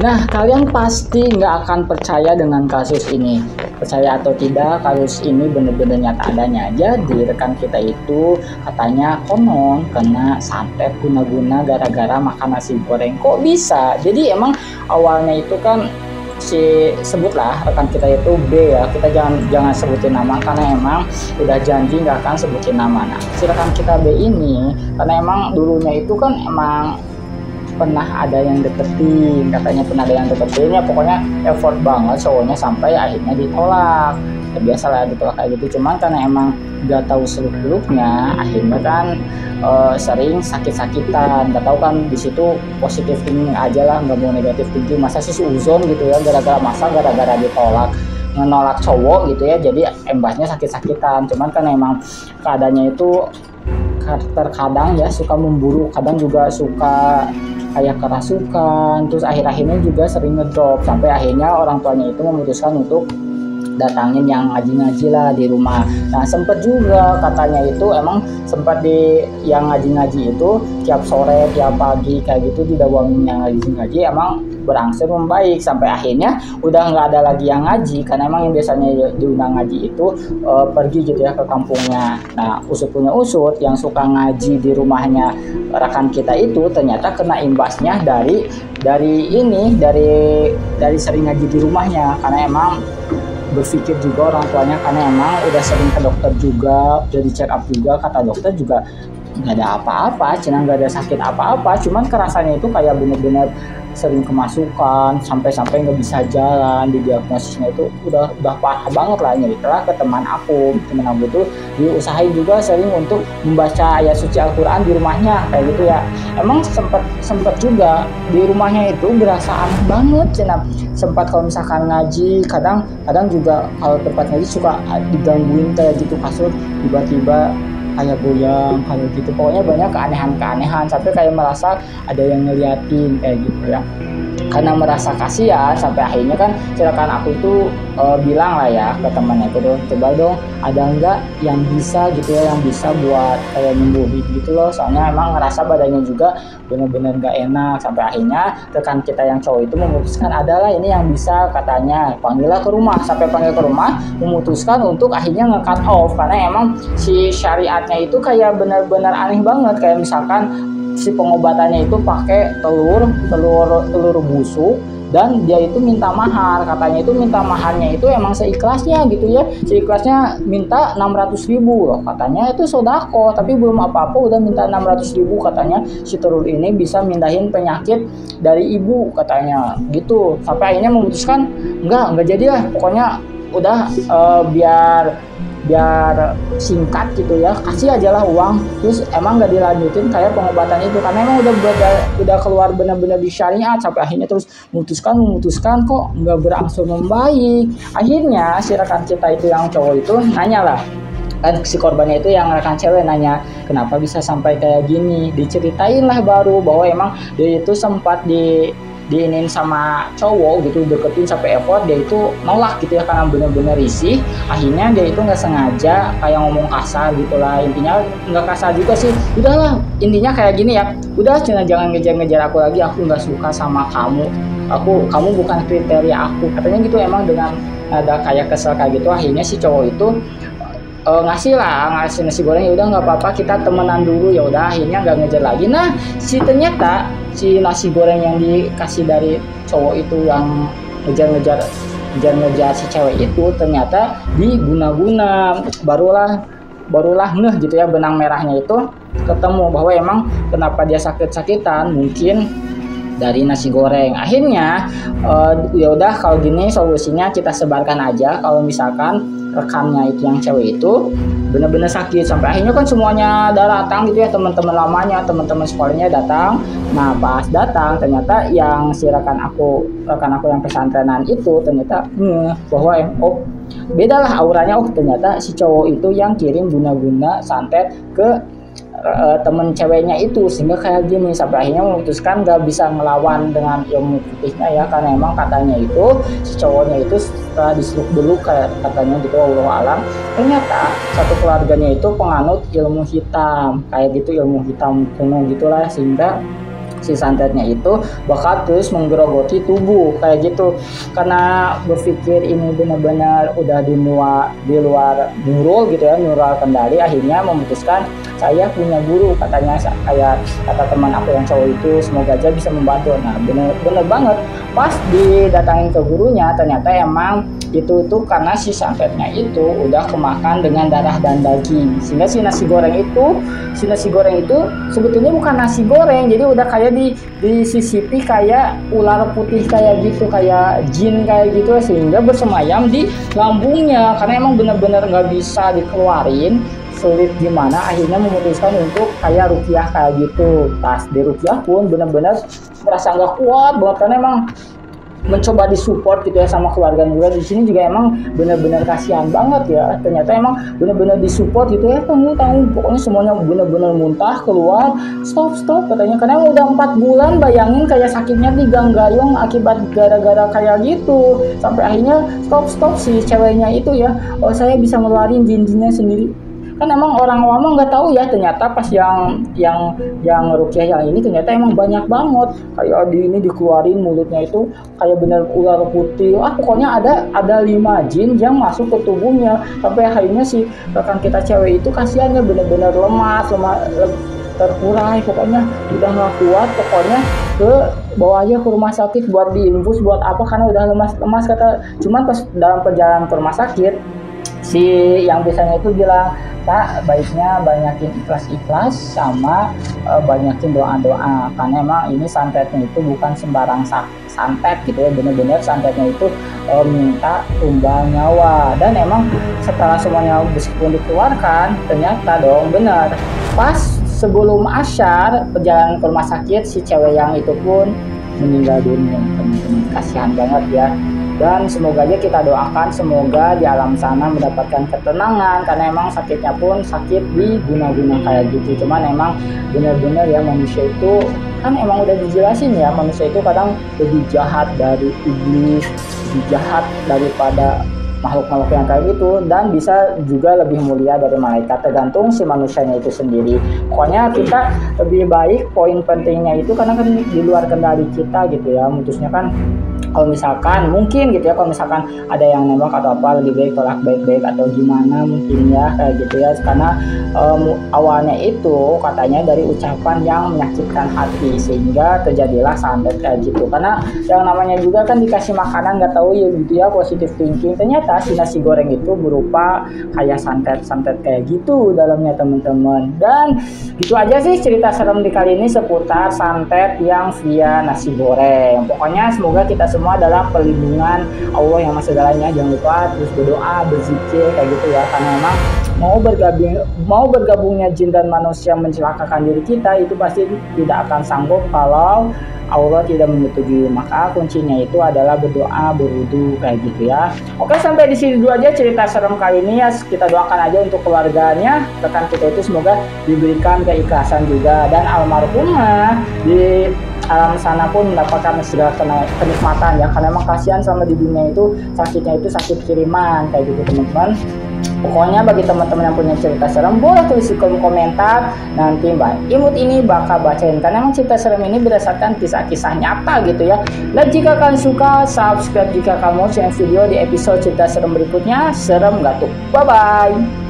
Nah, kalian pasti nggak akan percaya dengan kasus ini. Percaya atau tidak, kasus ini benar-benar nyata adanya. Jadi, rekan kita itu katanya konon kena santet guna-guna gara-gara makan nasi goreng. Kok bisa? Jadi, emang awalnya itu kan sebutlah rekan kita itu B ya, kita jangan sebutin nama karena emang udah janji nggak akan sebutin nama. Nah, si rekan kita B ini karena emang dulunya itu kan emang pernah ada yang deketin, katanya pernah ada yang deketin ya, pokoknya effort banget cowoknya sampai akhirnya ditolak. Ya biasalah ditolak kayak gitu, cuman karena emang gak tahu seluk beluknya akhirnya kan sering sakit-sakitan. Gak tahu kan di situ positif thinking aja lah, nggak mau negatif thinking. Masa sih suzon gitu ya, gara-gara ditolak, menolak cowok gitu ya, jadi embasnya sakit-sakitan. Cuman kan emang keadaannya itu terkadang ya suka memburuk, kadang juga suka kayak kerasukan, terus akhir-akhirnya juga sering ngedrop sampai akhirnya orang tuanya itu memutuskan untuk datangin yang ngaji-ngaji lah di rumah. Nah sempet juga katanya itu emang sempat di yang ngaji-ngaji itu tiap sore tiap pagi kayak gitu didawangin yang ngaji-ngaji, emang berangsur membaik sampai akhirnya udah nggak ada lagi yang ngaji karena emang yang biasanya diundang ngaji itu pergi gitu ya ke kampungnya. Nah usut punya usut, yang suka ngaji di rumahnya rekan kita itu ternyata kena imbasnya dari sering ngaji di rumahnya, karena emang berpikir juga orang tuanya karena emang udah sering ke dokter juga, udah di check up juga, kata dokter juga nggak ada apa-apa, cina nggak ada sakit apa-apa, cuman kerasanya itu kayak bener-bener sering kemasukan sampai nggak bisa jalan. Di diagnosisnya itu udah parah banget lah. Nyeritalah ke teman aku tuh diusahain juga sering untuk membaca ayat suci Al-Quran di rumahnya kayak gitu ya. Emang sempet juga di rumahnya itu berasa aneh banget cina. Sempat kalau misalkan ngaji kadang juga kalau tempat ngaji suka digangguin kayak gitu, kasur tiba-tiba kayak goyang kayak gitu, pokoknya banyak keanehan sampai kayak merasa ada yang ngeliatin kayak gitu ya. Karena merasa kasihan sampai akhirnya kan silakan aku itu bilang lah ya ke temannya itu, coba dong ada enggak yang bisa gitu ya, yang bisa buat kayak nyembuhin gitu loh, soalnya emang ngerasa badannya juga bener-bener gak enak. Sampai akhirnya rekan kita yang cowok itu memutuskan adalah ini yang bisa, katanya panggillah ke rumah. Sampai panggil ke rumah memutuskan untuk akhirnya nge-cut off karena emang si syariatnya itu kayak bener-bener aneh banget. Kayak misalkan si pengobatannya itu pakai telur busuk dan dia itu minta mahar, katanya itu minta maharnya itu emang seikhlasnya gitu ya, seikhlasnya minta 600.000 loh, katanya itu sodako tapi belum apa-apa udah minta 600.000, katanya si telur ini bisa mindahin penyakit dari ibu katanya gitu. Sampai akhirnya memutuskan enggak jadi lah, pokoknya udah biar singkat gitu ya, kasih aja lah uang. Terus emang gak dilanjutin kayak pengobatan itu karena emang udah keluar benar-benar di syariat. Sampai akhirnya terus memutuskan kok nggak berangsur membaik. Akhirnya si rekan kita itu yang cowok itu nanya lah, kan si korbannya itu yang rekan cewek nanya kenapa bisa sampai kayak gini. Diceritain lah baru bahwa emang dia itu sempat diinin sama cowok gitu, deketin sampai effort, dia itu nolak gitu ya karena bener-bener risih. Akhirnya dia itu nggak sengaja kayak ngomong kasar gitulah, intinya nggak kasar juga sih, udahlah intinya kayak gini ya, udah jangan ngejar-ngejar aku lagi, aku nggak suka sama kamu bukan kriteria aku, katanya gitu. Emang dengan ada kayak kesel kayak gitu, akhirnya si cowok itu ngasih nasi goreng. Ya udah nggak apa-apa, kita temenan dulu, ya udah akhirnya nggak ngejar lagi. Nah ternyata si nasi goreng yang dikasih dari cowok itu yang ngejar si cewek itu ternyata diguna-guna. Barulah ngeh gitu ya, benang merahnya itu ketemu bahwa emang kenapa dia sakit-sakitan mungkin dari nasi goreng. Akhirnya ya udah kalau gini solusinya kita sebarkan aja kalau misalkan rekannya itu yang cewek itu benar-benar sakit. Sampai akhirnya kan semuanya datang gitu ya, teman-teman lamanya, teman-teman sekolahnya datang. Nah pas datang ternyata yang si rekan aku yang pesantrenan itu ternyata bahwa beda lah auranya. Ternyata si cowok itu yang kirim guna-guna santet ke temen ceweknya itu, sehingga kayak gini. Sampai akhirnya memutuskan gak bisa ngelawan dengan ilmu putihnya ya, karena emang katanya itu si cowoknya itu setelah diseluk dulu kayak katanya gitu, wallahu alam, ternyata satu keluarganya itu penganut ilmu hitam kayak gitu, ilmu hitam kuno gitulah, sehingga si santetnya itu bakal terus menggerogoti tubuh kayak gitu. Karena berpikir ini benar-benar udah di luar neural gitu ya, neural kendali, akhirnya memutuskan saya punya guru, katanya kayak kata teman aku yang cowok itu, semoga aja bisa membantu. Nah bener banget, pas didatangin ke gurunya ternyata emang itu tuh karena si santetnya itu udah kemakan dengan darah dan daging, sehingga si nasi goreng itu sebetulnya bukan nasi goreng, jadi udah kayak disisipi kayak ular putih kayak gitu, kayak jin kayak gitu, sehingga bersemayam di lambungnya. Karena emang bener-bener nggak bisa dikeluarin, sulit gimana, akhirnya memutuskan untuk kayak rukiah kayak gitu. Pas di rukiah pun bener-bener merasa nggak kuat banget, karena emang mencoba disupport gitu ya sama keluarga juga. Di sini juga emang bener-bener kasihan banget ya, ternyata emang bener-bener disupport gitu ya. Kamu tahu pokoknya semuanya bener-bener muntah keluar, stop katanya, karena udah 4 bulan, bayangin kayak sakitnya diganggang akibat gara-gara kayak gitu. Sampai akhirnya stop si ceweknya itu ya, oh saya bisa ngeluarin jin-jinnya sendiri. Kan emang orang awam nggak tahu ya, ternyata pas yang rukiah yang ini ternyata emang banyak banget kayak ini dikeluarin mulutnya itu kayak bener ular putih. Pokoknya ada 5 jin yang masuk ke tubuhnya. Sampai akhirnya si rekan kita cewek itu kasihannya bener-bener lemah terkurai, pokoknya udah nggak kuat, pokoknya bawa aja ke rumah sakit buat diinfus buat apa, karena udah lemas kata. Cuman pas dalam perjalanan ke rumah sakit, si yang biasanya itu bilang, Kak, baiknya banyakin ikhlas sama banyakin doa-doa, karena emang ini santetnya itu bukan sembarang santet gitu ya, bener-bener santetnya itu minta tumbal nyawa. Dan emang setelah semuanya meskipun dikeluarkan, ternyata dong bener, pas sebelum asyar perjalanan ke rumah sakit, si cewek yang itu pun meninggal dunia. Teman-teman, kasihan banget ya. Dan semoga aja kita doakan, semoga di alam sana mendapatkan ketenangan, karena emang sakitnya pun sakit di guna-guna kayak gitu. Cuman emang benar-benar ya, manusia itu kan emang udah dijelasin ya, manusia itu kadang lebih jahat dari iblis, lebih jahat daripada makhluk-makhluk yang kayak gitu, dan bisa juga lebih mulia dari malaikat, tergantung si manusianya itu sendiri. Pokoknya kita lebih baik, poin pentingnya itu karena kan di luar kendali kita gitu ya, mutusnya kan. Kalau misalkan mungkin gitu ya, kalau misalkan ada yang nembak atau apa, lebih baik tolak baik-baik atau gimana mungkin ya kayak gitu ya, karena awalnya itu katanya dari ucapan yang menyakitkan hati sehingga terjadilah santet kayak gitu. Karena yang namanya juga kan dikasih makanan nggak tahu ya gitu ya, positive thinking, ternyata si nasi goreng itu berupa kayak santet kayak gitu dalamnya teman-teman. Dan gitu aja sih cerita serem di kali ini seputar santet yang via nasi goreng. Pokoknya semoga kita semua dalam perlindungan Allah yang Maha Segalanya. Jangan lupa terus berdoa, berzikir kayak gitu ya, karena memang mau bergabungnya jin dan manusia mencelakakan diri kita itu pasti tidak akan sanggup kalau Allah tidak menyetujui. Maka kuncinya itu adalah berdoa, berwudu kayak gitu ya. Oke, sampai di sini dulu aja cerita serem kali ini ya. Kita doakan aja untuk keluarganya, rekan kita itu semoga diberikan keikhlasan juga, dan almarhumah di alam sana pun mendapatkan segala kenikmatan ya, karena emang kasihan sama di dunia itu sakitnya itu sakit kiriman kayak gitu teman-teman. Pokoknya bagi teman-teman yang punya cerita serem, boleh tulis di kolom komentar, nanti Mbak Imut ini bakal bacain, karena emang cerita serem ini berdasarkan kisah-kisah nyata gitu ya. Dan jika kalian suka, subscribe jika kamu mau share video di episode cerita serem berikutnya. Serem gak tuh? Bye bye.